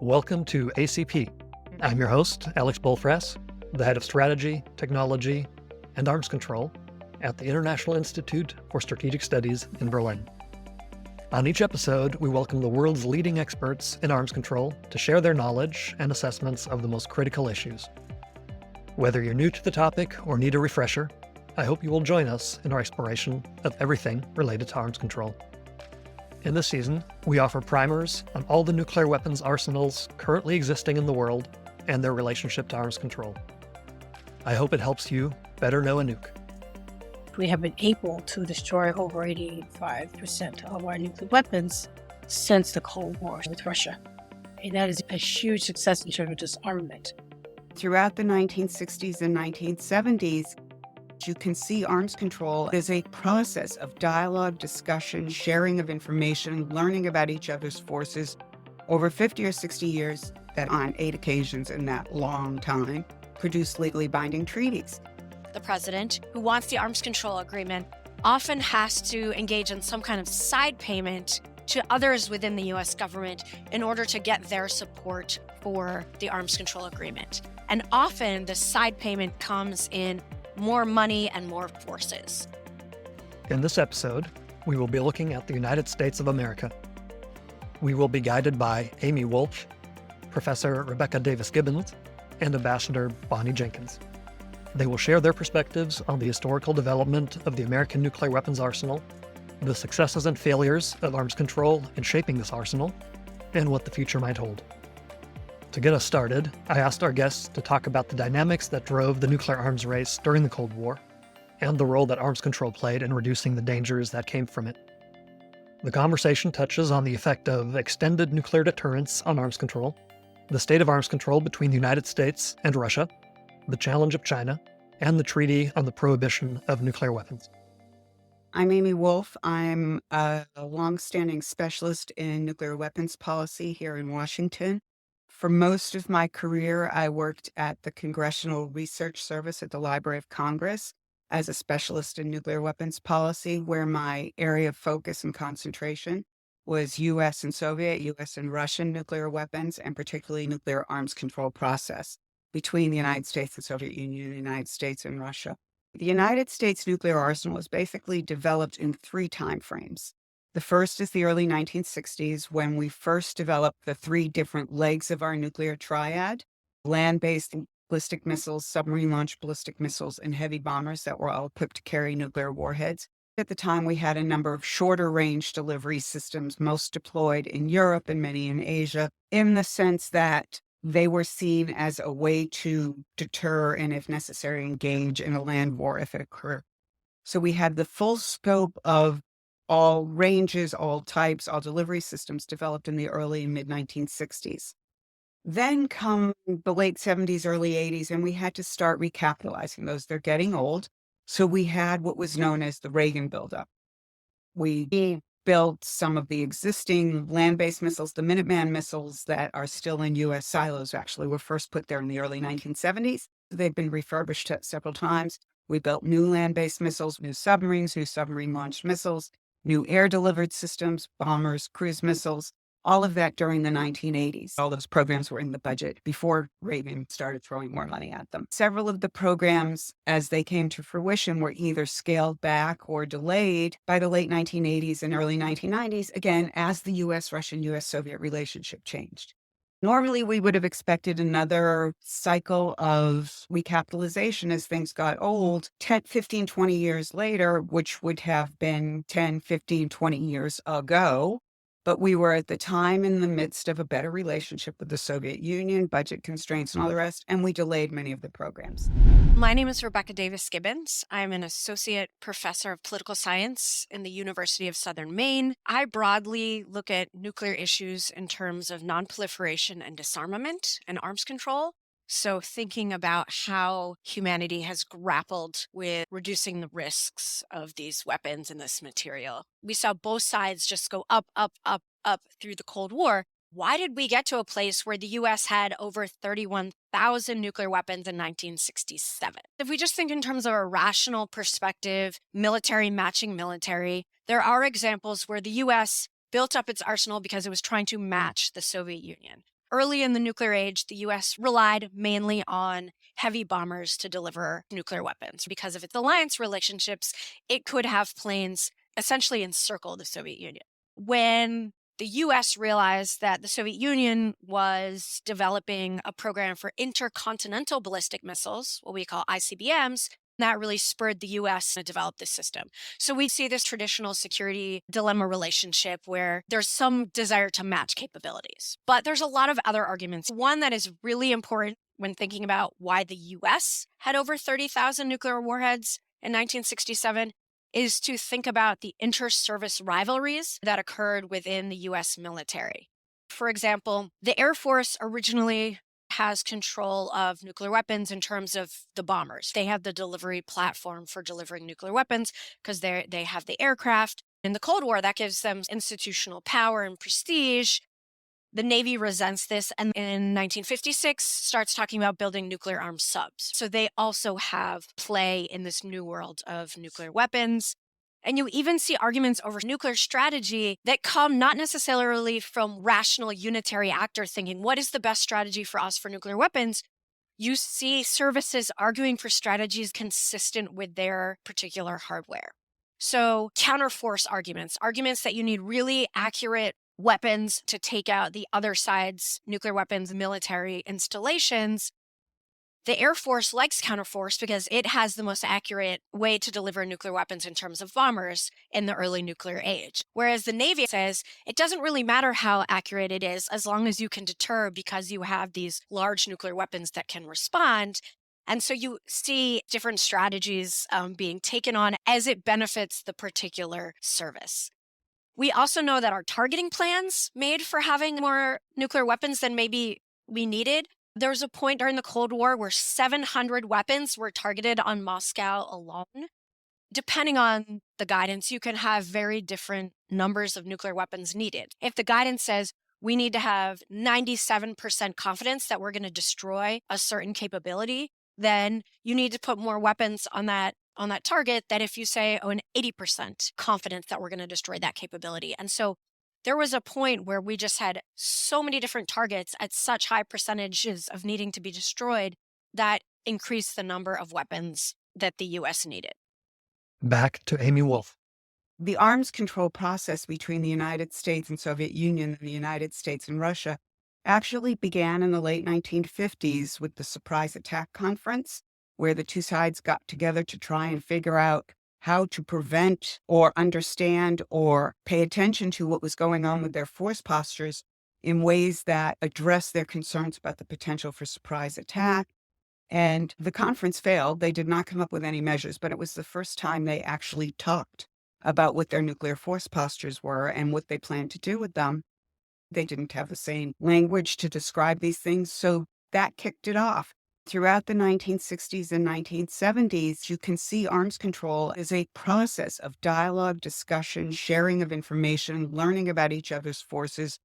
Welcome to ACP. I'm your host, Alex Bollfrass, the head of strategy, technology, and arms control at the International Institute for Strategic Studies in Berlin. On each episode, we welcome the world's leading experts in arms control to share their knowledge and assessments of the most critical issues. Whether you're new to the topic or need a refresher, I hope you will join us in our exploration of everything related to arms control. In this season, we offer primers on all the nuclear weapons arsenals currently existing in the world and their relationship to arms control. I hope it helps you better know a nuke. We have been able to destroy over 85% of our nuclear weapons since the Cold War with Russia. And that is a huge success in terms of disarmament. Throughout the 1960s and 1970s, you can see arms control as a process of dialogue, discussion, sharing of information, learning about each other's forces over 50 or 60 years that on 8 occasions in that long time produced legally binding treaties. The president, who wants the arms control agreement, often has to engage in some kind of side payment to others within the U.S. government in order to get their support for the arms control agreement. And often the side payment comes in more money and more forces. In this episode, we will be looking at the United States of America. We will be guided by Amy Woolf, Professor Rebecca Davis Gibbons, and Ambassador Bonnie Jenkins. They will share their perspectives on the historical development of the American nuclear weapons arsenal, the successes and failures of arms control in shaping this arsenal, and what the future might hold. To get us started, I asked our guests to talk about the dynamics that drove the nuclear arms race during the Cold War, and the role that arms control played in reducing the dangers that came from it. The conversation touches on the effect of extended nuclear deterrence on arms control, the state of arms control between the United States and Russia, the challenge of China, and the Treaty on the Prohibition of Nuclear Weapons. I'm Amy Woolf. I'm a longstanding specialist in nuclear weapons policy here in Washington. For most of my career, I worked at the Congressional Research Service at the Library of Congress as a specialist in nuclear weapons policy, where my area of focus and concentration was U.S. and Soviet, U.S. and Russian nuclear weapons, and particularly nuclear arms control process between the United States, the Soviet Union, the United States, and Russia. The United States nuclear arsenal was basically developed in 3 timeframes. The first is the early 1960s, when we first developed the 3 different legs of our nuclear triad: land-based ballistic missiles, submarine-launched ballistic missiles, and heavy bombers that were all equipped to carry nuclear warheads. At the time, we had a number of shorter-range delivery systems, most deployed in Europe and many in Asia, in the sense that they were seen as a way to deter and, if necessary, engage in a land war if it occurred. So we had the full scope of all ranges, all types, all delivery systems developed in the early and mid-1960s. Then come the late 70s, early 80s, and we had to start recapitalizing those. They're getting old. So we had what was known as the Reagan buildup. We built some of the existing land-based missiles, the Minuteman missiles that are still in U.S. silos, actually were first put there in the early 1970s. They've been refurbished several times. We built new land-based missiles, new submarines, new submarine-launched missiles, new air-delivered systems, bombers, cruise missiles, all of that during the 1980s. All those programs were in the budget before Reagan started throwing more money at them. Several of the programs, as they came to fruition, were either scaled back or delayed by the late 1980s and early 1990s, again, as the U.S.-Russian, U.S.-Soviet relationship changed. Normally, we would have expected another cycle of recapitalization as things got old 10, 15, 20 years later, which would have been 10, 15, 20 years ago. But we were at the time in the midst of a better relationship with the Soviet Union, budget constraints and all the rest, and we delayed many of the programs. My name is Rebecca Davis Gibbons. I'm an associate professor of political science in the University of Southern Maine. I broadly look at nuclear issues in terms of non-proliferation and disarmament and arms control. So thinking about how humanity has grappled with reducing the risks of these weapons and this material. We saw both sides just go up, up, up, up through the Cold War. Why did we get to a place where the U.S. had over 31,000 nuclear weapons in 1967? If we just think in terms of a rational perspective, military matching military, there are examples where the U.S. built up its arsenal because it was trying to match the Soviet Union. Early in the nuclear age, the US relied mainly on heavy bombers to deliver nuclear weapons. Because of its alliance relationships, it could have planes essentially encircle the Soviet Union. When the US realized that the Soviet Union was developing a program for intercontinental ballistic missiles, what we call ICBMs, that really spurred the US to develop this system. So we see this traditional security dilemma relationship where there's some desire to match capabilities. But there's a lot of other arguments. One that is really important when thinking about why the US had over 30,000 nuclear warheads in 1967 is to think about the inter-service rivalries that occurred within the US military. For example, the Air Force originally has control of nuclear weapons in terms of the bombers. They have the delivery platform for delivering nuclear weapons because they have the aircraft. In the Cold War, that gives them institutional power and prestige. The Navy resents this, and in 1956 starts talking about building nuclear armed subs. So they also have play in this new world of nuclear weapons. And you even see arguments over nuclear strategy that come not necessarily from rational unitary actor thinking, what is the best strategy for us for nuclear weapons? You see services arguing for strategies consistent with their particular hardware. So counterforce arguments that you need really accurate weapons to take out the other side's nuclear weapons military installations. The Air Force likes counterforce because it has the most accurate way to deliver nuclear weapons in terms of bombers in the early nuclear age. Whereas the Navy says it doesn't really matter how accurate it is as long as you can deter because you have these large nuclear weapons that can respond. And so you see different strategies being taken on as it benefits the particular service. We also know that our targeting plans made for having more nuclear weapons than maybe we needed. There was a point during the Cold War where 700 weapons were targeted on Moscow alone. Depending on the guidance, you can have very different numbers of nuclear weapons needed. If the guidance says we need to have 97% confidence that we're going to destroy a certain capability, then you need to put more weapons on that target than if you say, an 80% confidence that we're going to destroy that capability. And so there was a point where we just had so many different targets at such high percentages of needing to be destroyed that increased the number of weapons that the U.S. needed. Back to Amy Woolf. The arms control process between the United States and Soviet Union and the United States and Russia actually began in the late 1950s with the Surprise Attack Conference, where the two sides got together to try and figure out how to prevent or understand or pay attention to what was going on with their force postures in ways that address their concerns about the potential for surprise attack. And the conference failed. They did not come up with any measures, but it was the first time they actually talked about what their nuclear force postures were and what they planned to do with them. They didn't have the same language to describe these things, so that kicked it off. Throughout the 1960s and 1970s, you can see arms control as a process of dialogue, discussion, sharing of information, learning about each other's forces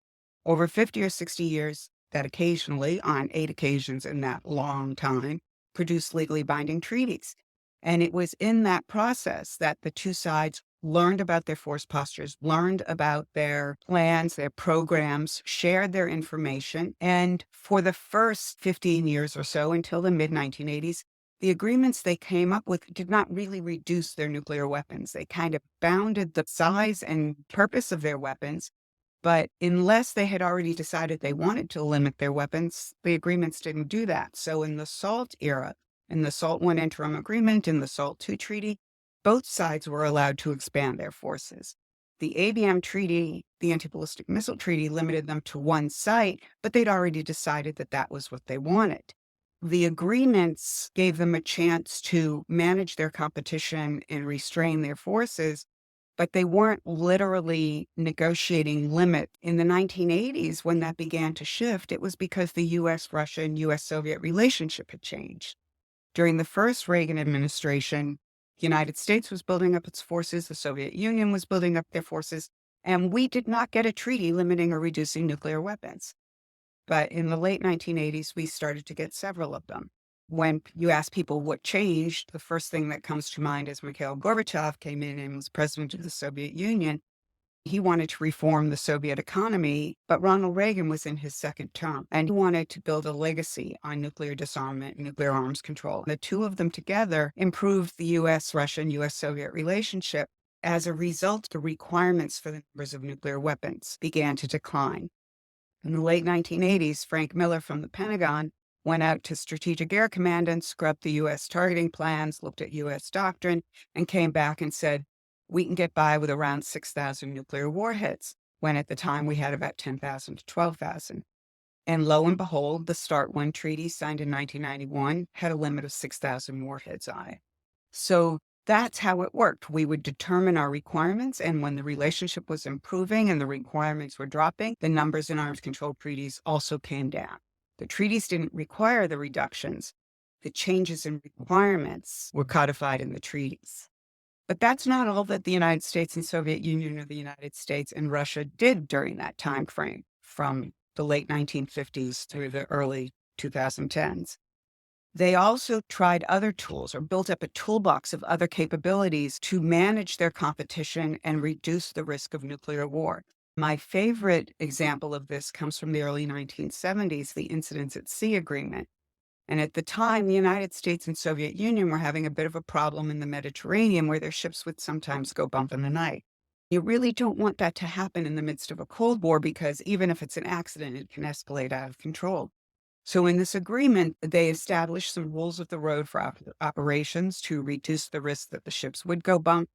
over 50 or 60 years that occasionally, on 8 occasions in that long time, produced legally binding treaties. And it was in that process that the two sides learned about their force postures, learned about their plans, their programs, shared their information. And for the first 15 years or so, until the mid-1980s, the agreements they came up with did not really reduce their nuclear weapons. They kind of bounded the size and purpose of their weapons. But unless they had already decided they wanted to limit their weapons, the agreements didn't do that. So in the SALT era, in the SALT I interim agreement, in the SALT II treaty, both sides were allowed to expand their forces. The ABM treaty, the anti-ballistic missile treaty, limited them to one site, but they'd already decided that that was what they wanted. The agreements gave them a chance to manage their competition and restrain their forces, but they weren't literally negotiating limit. In the 1980s, when that began to shift, it was because the U.S.-Russia and U.S.-Soviet relationship had changed. During the first Reagan administration, the United States was building up its forces, the Soviet Union was building up their forces, and we did not get a treaty limiting or reducing nuclear weapons. But in the late 1980s, we started to get several of them. When you ask people what changed, the first thing that comes to mind is Mikhail Gorbachev came in and was president of the Soviet Union. He wanted to reform the Soviet economy, but Ronald Reagan was in his second term, and he wanted to build a legacy on nuclear disarmament and nuclear arms control. The two of them together improved the U.S.-Russia and U.S.-Soviet relationship. As a result, the requirements for the numbers of nuclear weapons began to decline. In the late 1980s, Frank Miller from the Pentagon went out to Strategic Air Command and scrubbed the U.S. targeting plans, looked at U.S. doctrine, and came back and said, we can get by with around 6,000 nuclear warheads, when at the time we had about 10,000 to 12,000. And lo and behold, the START I Treaty, signed in 1991, had a limit of 6,000 warheads on it. So that's how it worked. We would determine our requirements, and when the relationship was improving and the requirements were dropping, the numbers in arms control treaties also came down. The treaties didn't require the reductions. The changes in requirements were codified in the treaties. But that's not all that the United States and Soviet Union or the United States and Russia did during that time frame, from the late 1950s through the early 2010s. They also tried other tools or built up a toolbox of other capabilities to manage their competition and reduce the risk of nuclear war. My favorite example of this comes from the early 1970s, the Incidents at Sea Agreement. And at the time, the United States and Soviet Union were having a bit of a problem in the Mediterranean where their ships would sometimes go bump in the night. You really don't want that to happen in the midst of a Cold War because even if it's an accident, it can escalate out of control. So in this agreement, they established some rules of the road for operations to reduce the risk that the ships would go bump.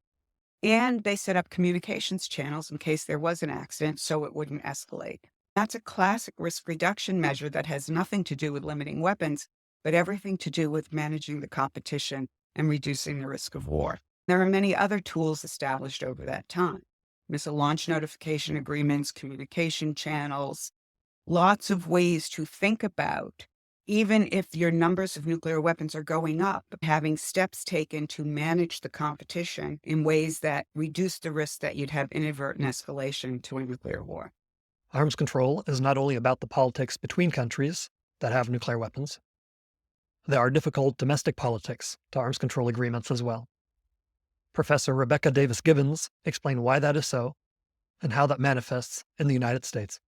And they set up communications channels in case there was an accident so it wouldn't escalate. That's a classic risk reduction measure that has nothing to do with limiting weapons, but everything to do with managing the competition and reducing the risk of war. There are many other tools established over that time. Missile launch notification agreements, communication channels, lots of ways to think about, even if your numbers of nuclear weapons are going up, having steps taken to manage the competition in ways that reduce the risk that you'd have inadvertent escalation to a nuclear war. Arms control is not only about the politics between countries that have nuclear weapons. There are difficult domestic politics to arms control agreements as well. Professor Rebecca Davis Gibbons explained why that is so and how that manifests in the United States.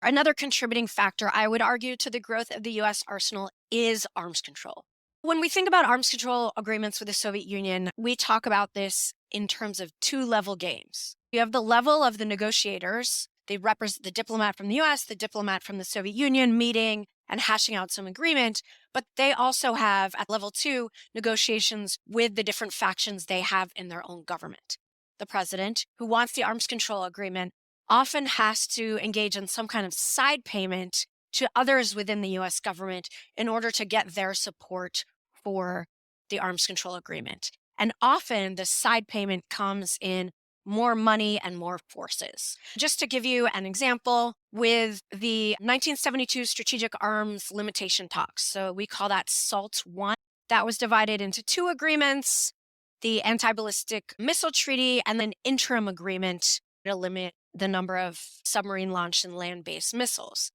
Another contributing factor, I would argue, to the growth of the U.S. arsenal is arms control. When we think about arms control agreements with the Soviet Union, we talk about this in terms of two-level games. You have the level of the negotiators. They represent the diplomat from the U.S., the diplomat from the Soviet Union meeting and hashing out some agreement. But they also have, at level 2, negotiations with the different factions they have in their own government. The president, who wants the arms control agreement, often has to engage in some kind of side payment to others within the U.S. government in order to get their support for the arms control agreement. And often the side payment comes in more money and more forces. Just to give you an example, with the 1972 Strategic Arms Limitation Talks, so we call that SALT I, that was divided into two agreements, the Anti-Ballistic Missile Treaty and an interim agreement to limit the number of submarine-launched and land-based missiles.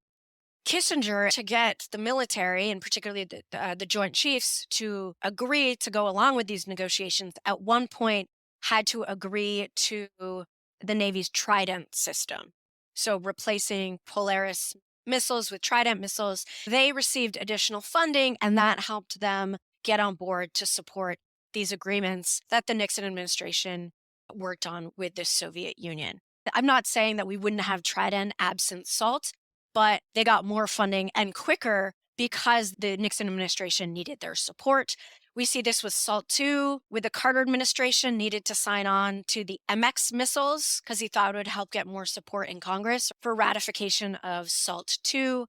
Kissinger, to get the military, and particularly the Joint Chiefs, to agree to go along with these negotiations, at one point had to agree to the Navy's Trident system. So replacing Polaris missiles with Trident missiles, they received additional funding, and that helped them get on board to support these agreements that the Nixon administration worked on with the Soviet Union. I'm not saying that we wouldn't have Trident absent SALT, but they got more funding and quicker because the Nixon administration needed their support. We see this with SALT II, with the Carter administration needed to sign on to the MX missiles because he thought it would help get more support in Congress for ratification of SALT II.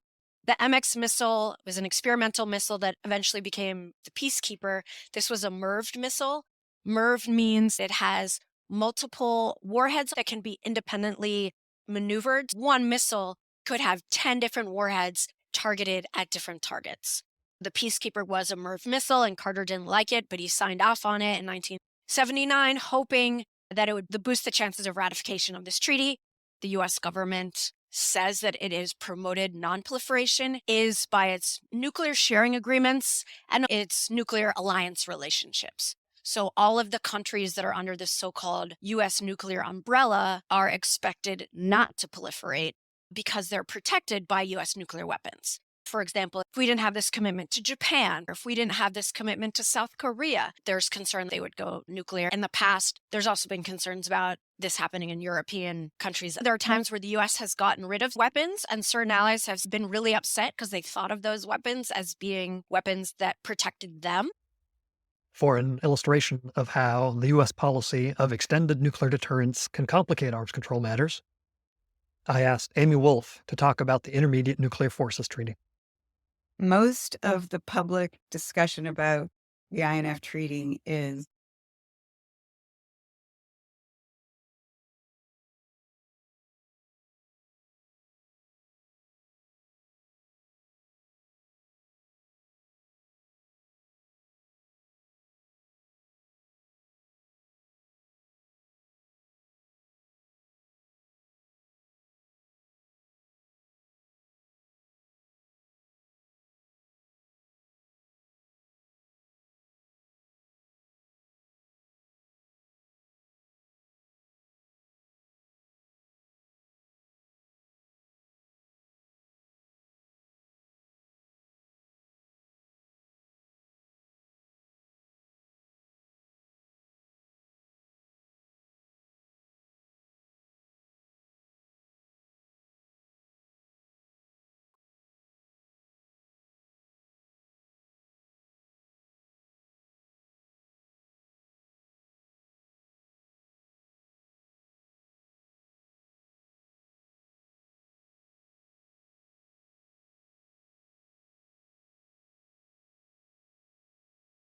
The MX missile was an experimental missile that eventually became the Peacekeeper. This was a MIRVed missile. MIRVed means it has multiple warheads that can be independently maneuvered. One missile could have 10 different warheads targeted at different targets. The Peacekeeper was a MIRV missile, and Carter didn't like it, but he signed off on it in 1979, hoping that it would boost the chances of ratification of this treaty. The U.S. government says that it is promoted non-proliferation is by its nuclear sharing agreements and its nuclear alliance relationships. So all of the countries that are under this so-called U.S. nuclear umbrella are expected not to proliferate because they're protected by U.S. nuclear weapons. For example, if we didn't have this commitment to Japan, or if we didn't have this commitment to South Korea, there's concern they would go nuclear. In the past, there's also been concerns about this happening in European countries. There are times where the U.S. has gotten rid of weapons, and certain allies have been really upset because they thought of those weapons as being weapons that protected them. For an illustration of how the U.S. policy of extended nuclear deterrence can complicate arms control matters, I asked Amy Woolf to talk about the Intermediate Nuclear Forces Treaty. Most of the public discussion about the INF Treaty is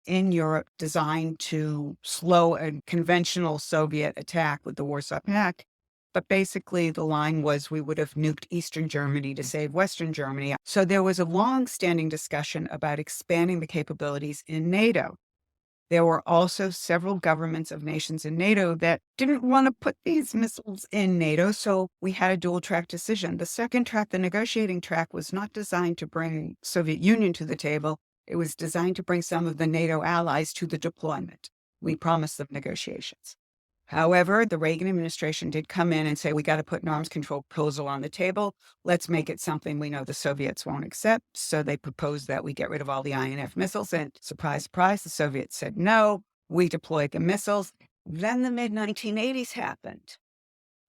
in Europe designed to slow a conventional Soviet attack with the Warsaw Pact. But basically, the line was we would have nuked Eastern Germany to save Western Germany. So there was a long-standing discussion about expanding the capabilities in NATO. There were also several governments of nations in NATO that didn't want to put these missiles in NATO, so we had a dual-track decision. The second track, the negotiating track, was not designed to bring Soviet Union to the table. It was designed to bring some of the NATO allies to the deployment. We promised them negotiations. However, the Reagan administration did come in and say, we got to put an arms control proposal on the table. Let's make it something we know the Soviets won't accept. So they proposed that we get rid of all the INF missiles. And surprise, surprise, the Soviets said no. We deployed the missiles. Then the mid-1980s happened.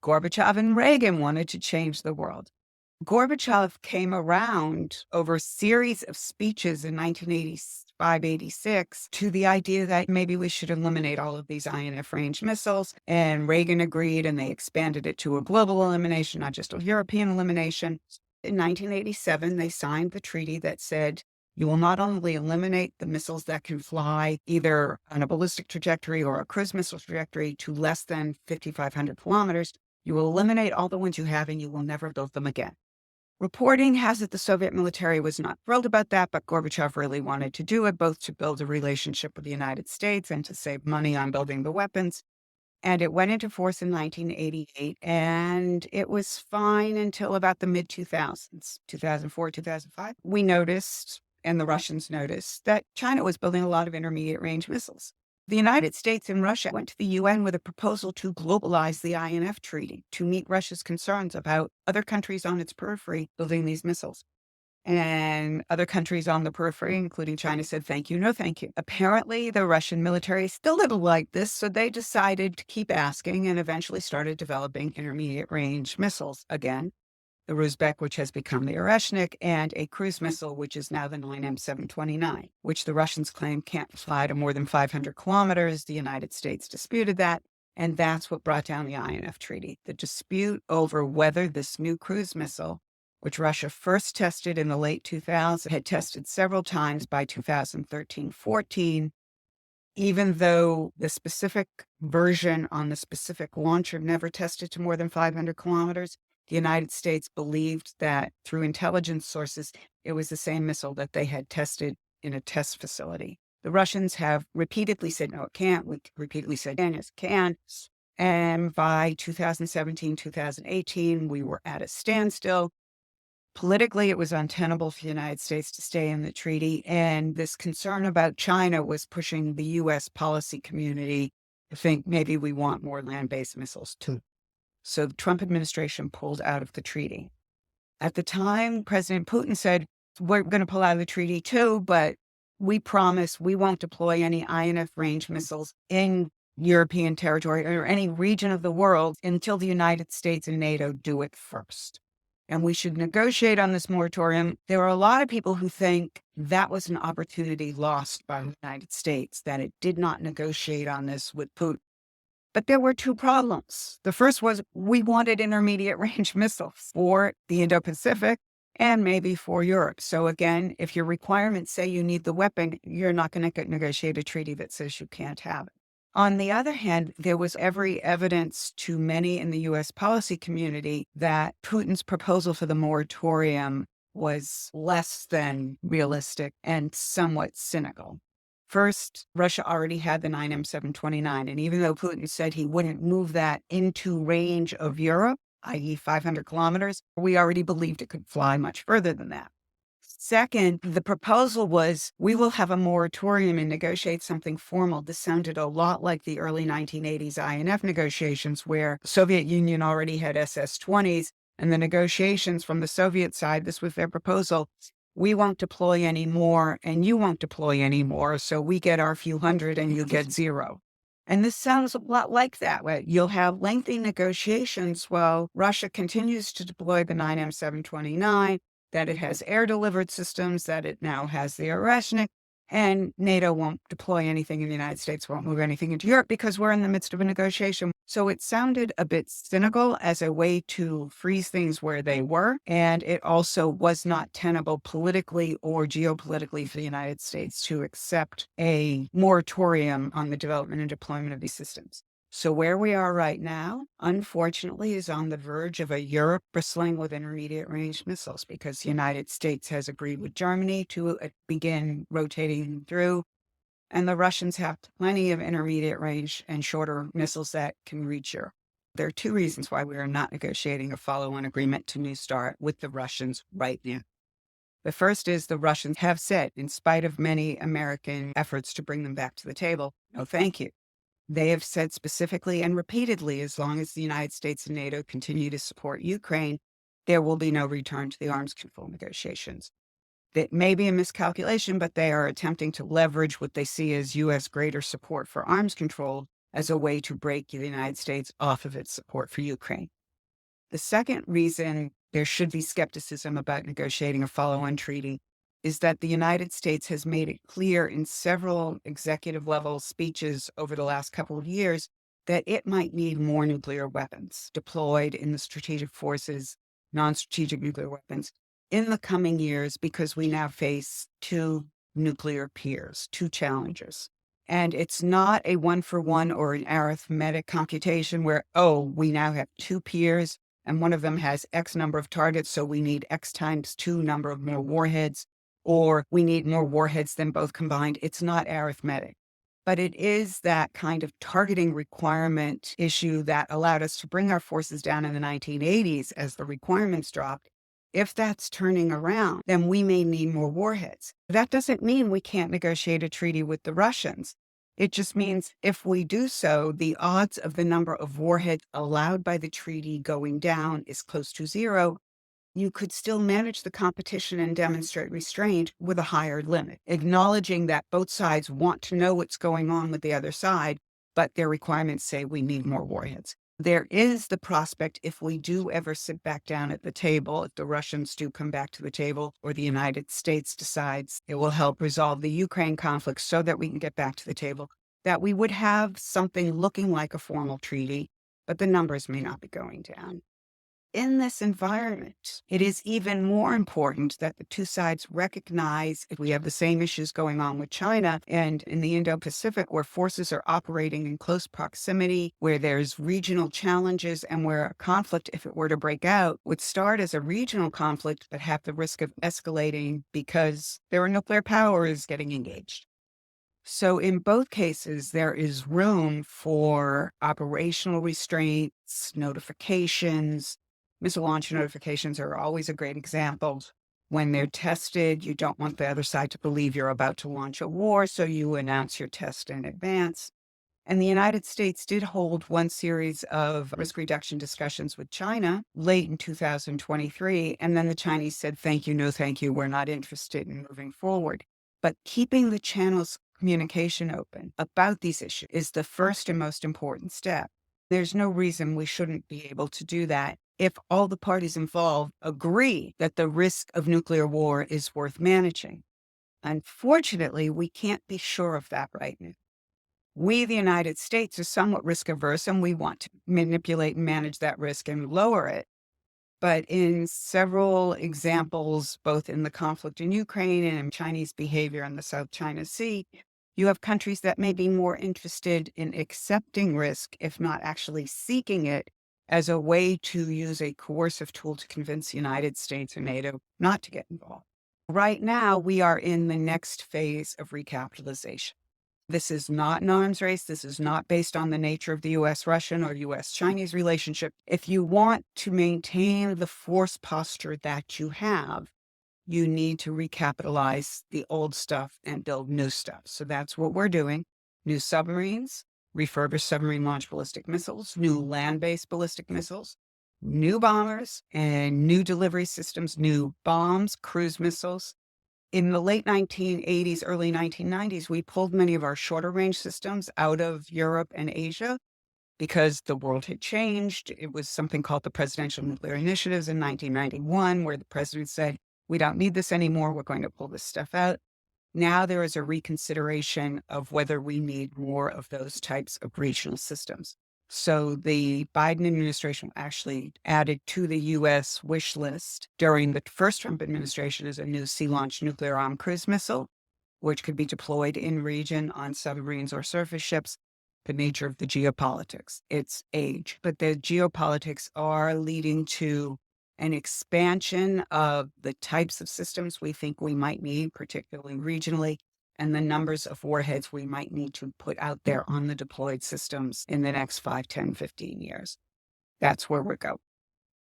Gorbachev and Reagan wanted to change the world. Gorbachev came around over a series of speeches in 1985-86 to the idea that maybe we should eliminate all of these INF range missiles. And Reagan agreed, and they expanded it to a global elimination, not just a European elimination. In 1987, they signed the treaty that said, you will not only eliminate the missiles that can fly either on a ballistic trajectory or a cruise missile trajectory to less than 5,500 kilometers, you will eliminate all the ones you have and you will never build them again. Reporting has it the Soviet military was not thrilled about that, but Gorbachev really wanted to do it, both to build a relationship with the United States and to save money on building the weapons. And it went into force in 1988, and it was fine until about the mid-2000s, 2004, 2005. We noticed, and the Russians noticed, that China was building a lot of intermediate-range missiles. The United States and Russia went to the UN with a proposal to globalize the INF Treaty to meet Russia's concerns about other countries on its periphery building these missiles. And other countries on the periphery, including China, said, thank you, no thank you. Apparently, the Russian military still didn't like this, so they decided to keep asking and eventually started developing intermediate-range missiles again. The Rusbek, which has become the Oreshnik, and a cruise missile, which is now the 9M729, which the Russians claim can't fly to more than 500 kilometers. The United States disputed that, and that's what brought down the INF Treaty. The dispute over whether this new cruise missile, which Russia first tested in the late 2000s, had tested several times by 2013-14, even though the specific version on the specific launcher never tested to more than 500 kilometers, the United States believed that through intelligence sources, it was the same missile that they had tested in a test facility. The Russians have repeatedly said, no, it can't. We repeatedly said, yes, it can. And by 2017, 2018, we were at a standstill. Politically, it was untenable for the United States to stay in the treaty, and this concern about China was pushing the U.S. policy community to think maybe we want more land-based missiles too. So the Trump administration pulled out of the treaty. At the time, President Putin said, we're going to pull out of the treaty too, but we promise we won't deploy any INF range missiles in European territory or any region of the world until the United States and NATO do it first. And we should negotiate on this moratorium. There are a lot of people who think that was an opportunity lost by the United States, that it did not negotiate on this with Putin. But there were two problems. The first was we wanted intermediate range missiles for the Indo-Pacific and maybe for Europe. So again, if your requirements say you need the weapon, you're not going to negotiate a treaty that says you can't have it. On the other hand, there was every evidence to many in the U.S. policy community that Putin's proposal for the moratorium was less than realistic and somewhat cynical. First, Russia already had the 9M729, and even though Putin said he wouldn't move that into range of Europe, i.e. 500 kilometers, we already believed it could fly much further than that. Second, the proposal was we will have a moratorium and negotiate something formal. This sounded a lot like the early 1980s INF negotiations, where the Soviet Union already had SS-20s, and the negotiations from the Soviet side, this was their proposal, we won't deploy any more and you won't deploy any more, so we get our few hundred and you get zero. And this sounds a lot like that. You'll have lengthy negotiations while Russia continues to deploy the 9M729, that it has air-delivered systems, that it now has the Oreshnik, and NATO won't deploy anything in the United States, won't move anything into Europe because we're in the midst of a negotiation. So it sounded a bit cynical as a way to freeze things where they were, and it also was not tenable politically or geopolitically for the United States to accept a moratorium on the development and deployment of these systems. So where we are right now, unfortunately, is on the verge of a Europe bristling with intermediate range missiles because the United States has agreed with Germany to begin rotating through, and the Russians have plenty of intermediate range and shorter missiles that can reach Europe. There are two reasons why we are not negotiating a follow-on agreement to New START with the Russians right now. The first is the Russians have said, in spite of many American efforts to bring them back to the table, no thank you. They have said specifically and repeatedly, as long as the United States and NATO continue to support Ukraine, there will be no return to the arms control negotiations. That may be a miscalculation, but they are attempting to leverage what they see as U.S. greater support for arms control as a way to break the United States off of its support for Ukraine. The second reason there should be skepticism about negotiating a follow-on treaty is that the United States has made it clear in several executive level speeches over the last couple of years that it might need more nuclear weapons deployed in the strategic forces, non-strategic nuclear weapons, in the coming years because we now face two nuclear peers, two challengers. And it's not a one-for-one or an arithmetic computation where, we now have two peers and one of them has X number of targets, so we need X times 2 number of more warheads, or we need more warheads than both combined. It's not arithmetic. But it is that kind of targeting requirement issue that allowed us to bring our forces down in the 1980s as the requirements dropped. If that's turning around, then we may need more warheads. That doesn't mean we can't negotiate a treaty with the Russians. It just means if we do so, the odds of the number of warheads allowed by the treaty going down is close to zero. You could still manage the competition and demonstrate restraint with a higher limit, acknowledging that both sides want to know what's going on with the other side, but their requirements say we need more warheads. There is the prospect, if we do ever sit back down at the table, if the Russians do come back to the table, or the United States decides it will help resolve the Ukraine conflict so that we can get back to the table, that we would have something looking like a formal treaty, but the numbers may not be going down. In this environment, it is even more important that the two sides recognize if we have the same issues going on with China and in the Indo-Pacific, where forces are operating in close proximity, where there's regional challenges and where a conflict, if it were to break out, would start as a regional conflict but have the risk of escalating because there are nuclear powers getting engaged. So in both cases, there is room for operational restraints, notifications, Missile launch notifications are always a great example. When they're tested, you don't want the other side to believe you're about to launch a war, so you announce your test in advance. And the United States did hold one series of risk reduction discussions with China late in 2023. And then the Chinese said, thank you, no thank you, we're not interested in moving forward. But keeping the channels of communication open about these issues is the first and most important step. There's no reason we shouldn't be able to do that if all the parties involved agree that the risk of nuclear war is worth managing. Unfortunately, we can't be sure of that right now. We, the United States, are somewhat risk averse, and we want to manipulate and manage that risk and lower it. But in several examples, both in the conflict in Ukraine and in Chinese behavior in the South China Sea, you have countries that may be more interested in accepting risk, if not actually seeking it, as a way to use a coercive tool to convince the United States and NATO not to get involved. Right now, we are in the next phase of recapitalization. This is not an arms race. This is not based on the nature of the U.S.-Russian or U.S.-Chinese relationship. If you want to maintain the force posture that you have, you need to recapitalize the old stuff and build new stuff. So that's what we're doing. New submarines, refurbished submarine-launched ballistic missiles, new land-based ballistic missiles, new bombers, and new delivery systems, new bombs, cruise missiles. In the late 1980s, early 1990s, we pulled many of our shorter range systems out of Europe and Asia because the world had changed. It was something called the Presidential Nuclear Initiatives in 1991, where the president said, we don't need this anymore. We're going to pull this stuff out. Now there is a reconsideration of whether we need more of those types of regional systems. So the Biden administration actually added to the U.S. wish list during the first Trump administration is a new sea-launched nuclear armed cruise missile, which could be deployed in region on submarines or surface ships. The nature of the geopolitics, its age. But the geopolitics are leading to an expansion of the types of systems we think we might need, particularly regionally, and the numbers of warheads we might need to put out there on the deployed systems in the next 5, 10, 15 years. That's where we're going.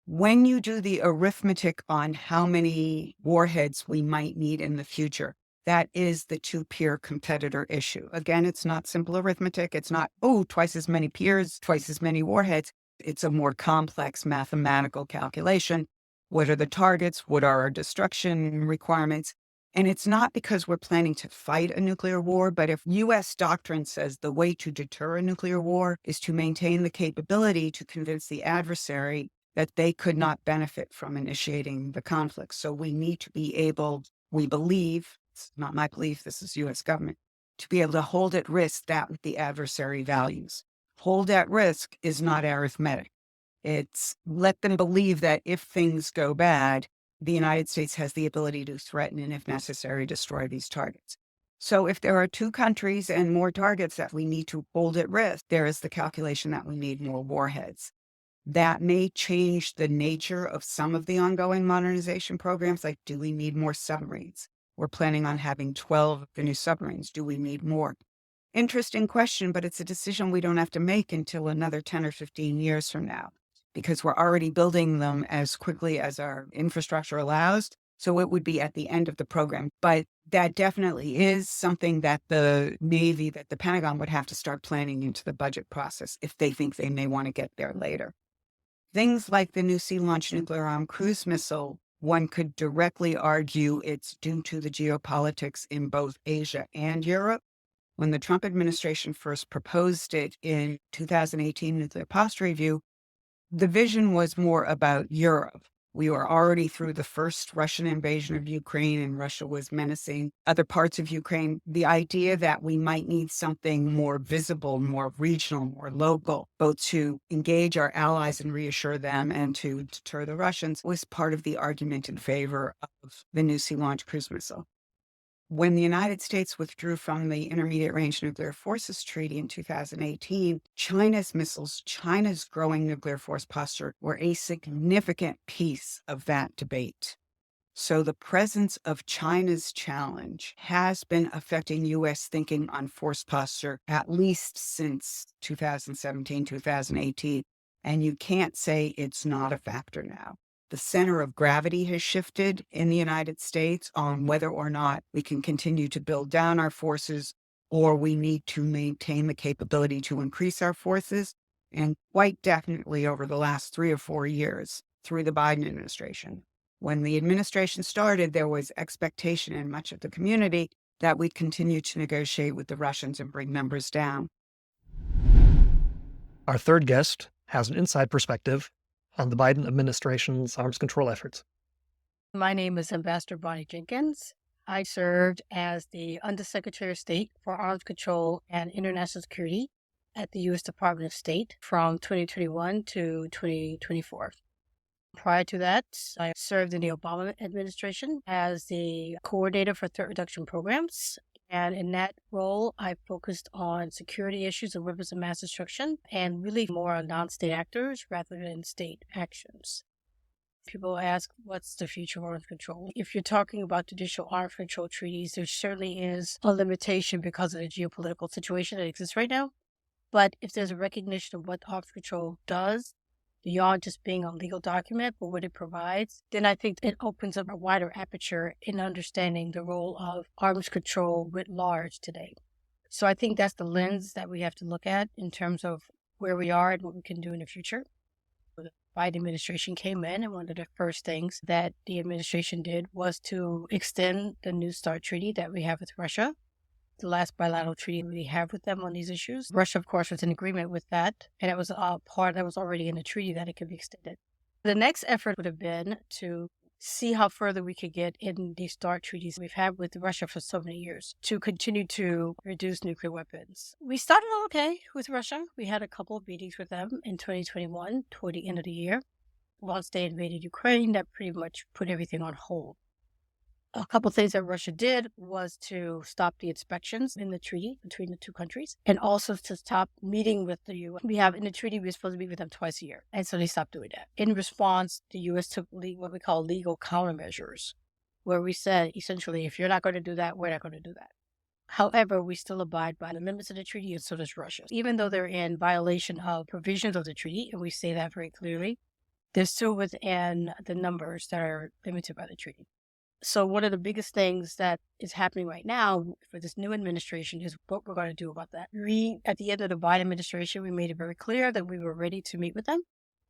When you do the arithmetic on how many warheads we might need in the future, that is the two-peer competitor issue. Again, it's not simple arithmetic. It's not, twice as many peers, twice as many warheads. It's a more complex mathematical calculation. What are the targets? What are our destruction requirements? And it's not because we're planning to fight a nuclear war, but if U.S. doctrine says the way to deter a nuclear war is to maintain the capability to convince the adversary that they could not benefit from initiating the conflict. So we need to be able, we believe, it's not my belief, this is U.S. government, to be able to hold at risk that what the adversary values. Hold at risk is not arithmetic. It's let them believe that if things go bad, the United States has the ability to threaten and, if necessary, destroy these targets. So if there are two countries and more targets that we need to hold at risk, there is the calculation that we need more warheads. That may change the nature of some of the ongoing modernization programs, like do we need more submarines? We're planning on having 12 of the new submarines. Do we need more? Interesting question, but it's a decision we don't have to make until another 10 or 15 years from now, because we're already building them as quickly as our infrastructure allows. So it would be at the end of the program. But that definitely is something that the Navy, that the Pentagon would have to start planning into the budget process if they think they may want to get there later. Things like the new sea-launched nuclear armed cruise missile, one could directly argue it's due to the geopolitics in both Asia and Europe. When the Trump administration first proposed it in 2018 Nuclear Posture Review, the vision was more about Europe. We were already through the first Russian invasion of Ukraine, and Russia was menacing other parts of Ukraine. The idea that we might need something more visible, more regional, more local, both to engage our allies and reassure them and to deter the Russians, was part of the argument in favor of the new sea-launched cruise missile. When the United States withdrew from the Intermediate Range Nuclear Forces Treaty in 2018, China's missiles, China's growing nuclear force posture, were a significant piece of that debate. So the presence of China's challenge has been affecting U.S. thinking on force posture at least since 2017, 2018. And you can't say it's not a factor now. The center of gravity has shifted in the United States on whether or not we can continue to build down our forces or we need to maintain the capability to increase our forces. And quite definitely over the last 3 or 4 years through the Biden administration. When the administration started, there was expectation in much of the community that we'd continue to negotiate with the Russians and bring numbers down. Our third guest has an inside perspective on the Biden administration's arms control efforts. My name is Ambassador Bonnie Jenkins. I served as the Undersecretary of State for Arms Control and International Security at the U.S. Department of State from 2021 to 2024. Prior to that, I served in the Obama administration as the coordinator for threat reduction programs. And in that role, I focused on security issues of weapons of mass destruction and really more on non-state actors rather than state actions. People ask, what's the future of arms control? If you're talking about traditional arms control treaties, there certainly is a limitation because of the geopolitical situation that exists right now. But if there's a recognition of what arms control does, beyond just being a legal document, but what it provides, then I think it opens up a wider aperture in understanding the role of arms control writ large today. So I think that's the lens that we have to look at in terms of where we are and what we can do in the future. The Biden administration came in, and one of the first things that the administration did was to extend the New START treaty that we have with Russia, the last bilateral treaty we have with them on these issues. Russia, of course, was in agreement with that, and it was a part that was already in the treaty that it could be extended. The next effort would have been to see how further we could get in these START treaties we've had with Russia for so many years to continue to reduce nuclear weapons. We started okay with Russia. We had a couple of meetings with them in 2021 toward the end of the year. Once they invaded Ukraine, that pretty much put everything on hold. A couple of things that Russia did was to stop the inspections in the treaty between the two countries and also to stop meeting with the U.S. We have in the treaty, we're supposed to meet with them twice a year. And so they stopped doing that. In response, the U.S. took what we call legal countermeasures, where we said, essentially, if you're not going to do that, we're not going to do that. However, we still abide by the amendments of the treaty, and so does Russia. Even though they're in violation of provisions of the treaty, and we say that very clearly, they're still within the numbers that are limited by the treaty. So one of the biggest things that is happening right now for this new administration is what we're going to do about that. At the end of the Biden administration, we made it very clear that we were ready to meet with them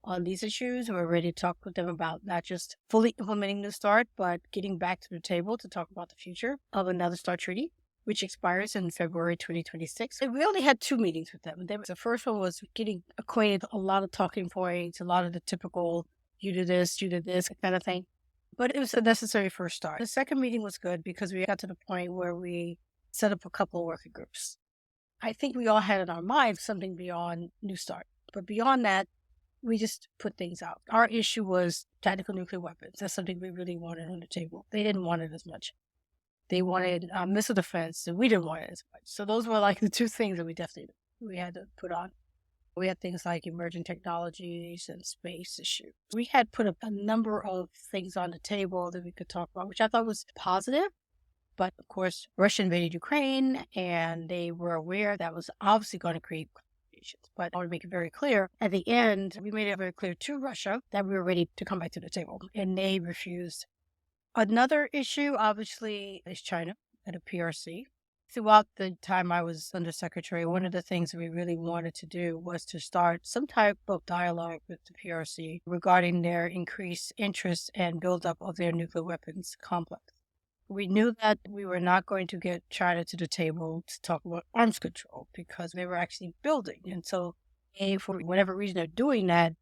on these issues. We were ready to talk with them about not just fully implementing New START, but getting back to the table to talk about the future of another START treaty, which expires in February 2026. And we only had 2 meetings with them. The first one was getting acquainted, a lot of talking points, a lot of the typical, you do this kind of thing. But it was a necessary first start. The second meeting was good because we got to the point where we set up a couple of working groups. I think we all had in our minds something beyond New START. But beyond that, we just put things out. Our issue was tactical nuclear weapons. That's something we really wanted on the table. They didn't want it as much. They wanted missile defense, and we didn't want it as much. So those were like the 2 things that we had to put on. We had things like emerging technologies and space issues. We had put a number of things on the table that we could talk about, which I thought was positive. But of course, Russia invaded Ukraine, and they were aware that was obviously going to create complications. But I want to make it very clear, at the end, we made it very clear to Russia that we were ready to come back to the table, and they refused. Another issue, obviously, is China and a PRC. Throughout the time I was Undersecretary, one of the things that we really wanted to do was to start some type of dialogue with the PRC regarding their increased interest and buildup of their nuclear weapons complex. We knew that we were not going to get China to the table to talk about arms control because they were actually building. And so, for whatever reason they're doing that,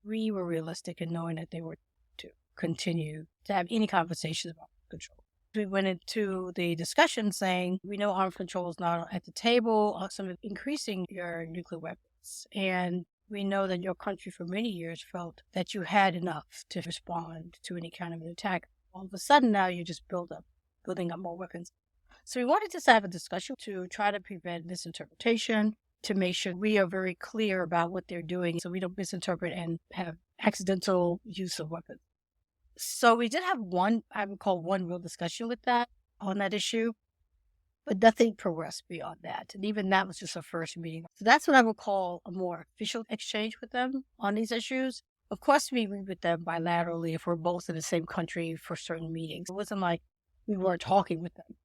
we were realistic in knowing that they were to continue to have any conversations about control. We went into the discussion saying, we know arms control is not at the table on some of increasing your nuclear weapons. And we know that your country for many years felt that you had enough to respond to any kind of an attack. All of a sudden now you're just building up more weapons. So we wanted to have a discussion to try to prevent misinterpretation, to make sure we are very clear about what they're doing so we don't misinterpret and have accidental use of weapons. So we did have one real discussion with that on that issue. but nothing progressed beyond that. And even that was just a first meeting. So that's what I would call a more official exchange with them on these issues. Of course, we meet with them bilaterally if we're both in the same country for certain meetings. It wasn't like we weren't talking with them.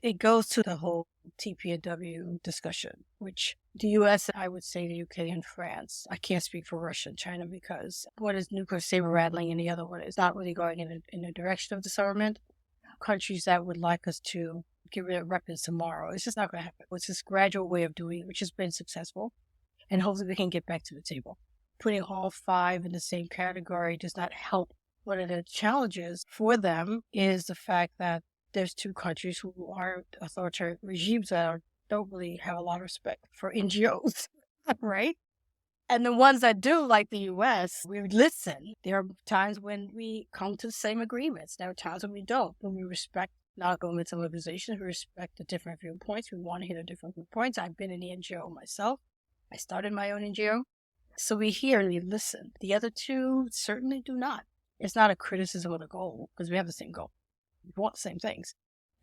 It goes to the whole TPNW discussion, which the U.S., I would say the U.K. and France. I can't speak for Russia and China because one is nuclear saber rattling and the other one is not really going in the direction of disarmament. Countries that would like us to get rid of weapons tomorrow, it's just not going to happen. It's this gradual way of doing it, which has been successful, and hopefully we can get back to the table. Putting all 5 in the same category does not help. One of the challenges for them is the fact that there's 2 countries who are authoritarian regimes that don't really have a lot of respect for NGOs, right? And the ones that do, like the U.S., we listen. There are times when we come to the same agreements. There are times when we don't. When we respect non-governmental organizations, we respect the different viewpoints. We want to hear the different viewpoints. I've been in the NGO myself. I started my own NGO. So we hear and we listen. The other 2 certainly do not. It's not a criticism of the goal because we have the same goal. We want the same things.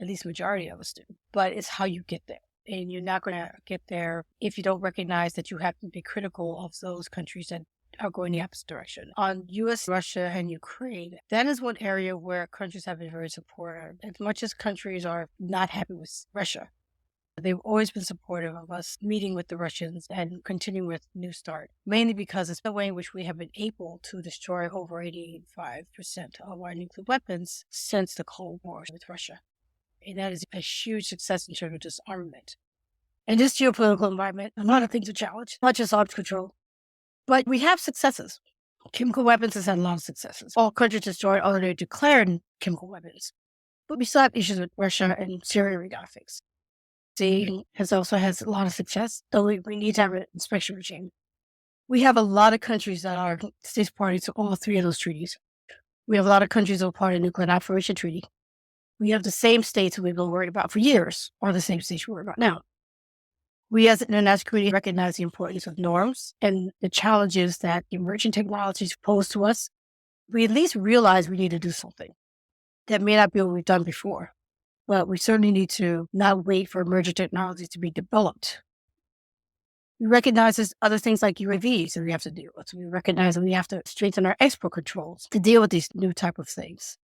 At least majority of us do. But it's how you get there. And you're not going to get there if you don't recognize that you have to be critical of those countries that are going the opposite direction. On U.S., Russia, and Ukraine, that is one area where countries have been very supportive. As much as countries are not happy with Russia, they've always been supportive of us meeting with the Russians and continuing with New START, mainly because it's the way in which we have been able to destroy over 85% of our nuclear weapons since the Cold War with Russia. And that is a huge success in terms of disarmament. In this geopolitical environment, a lot of things are challenged, not just arms control. But we have successes. Chemical weapons has had a lot of successes. All countries destroyed already declared chemical weapons. But we still have issues with Russia and Syria we gotta fix. C also has a lot of success, though we need to have an inspection regime. We have a lot of countries that are states parties to all 3 of those treaties. We have a lot of countries that are part of the Nuclear Non-Proliferation Treaty. We have the same states who we've been worried about for years, or the same states we're worried about now. We as an international community recognize the importance of norms and the challenges that emerging technologies pose to us. We at least realize we need to do something. That may not be what we've done before, but we certainly need to not wait for emerging technologies to be developed. We recognize there's other things like UAVs that we have to deal with. We recognize that we have to strengthen our export controls to deal with these new type of things.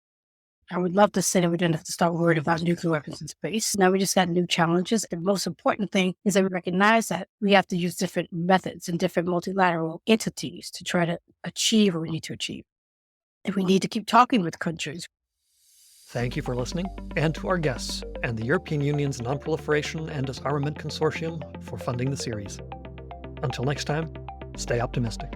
I would love to say that we didn't have to start worrying about nuclear weapons in space. Now we just got new challenges. And the most important thing is that we recognize that we have to use different methods and different multilateral entities to try to achieve what we need to achieve. And we need to keep talking with countries. Thank you for listening, and to our guests and the European Union's Non-Proliferation and Disarmament Consortium for funding the series. Until next time, stay optimistic.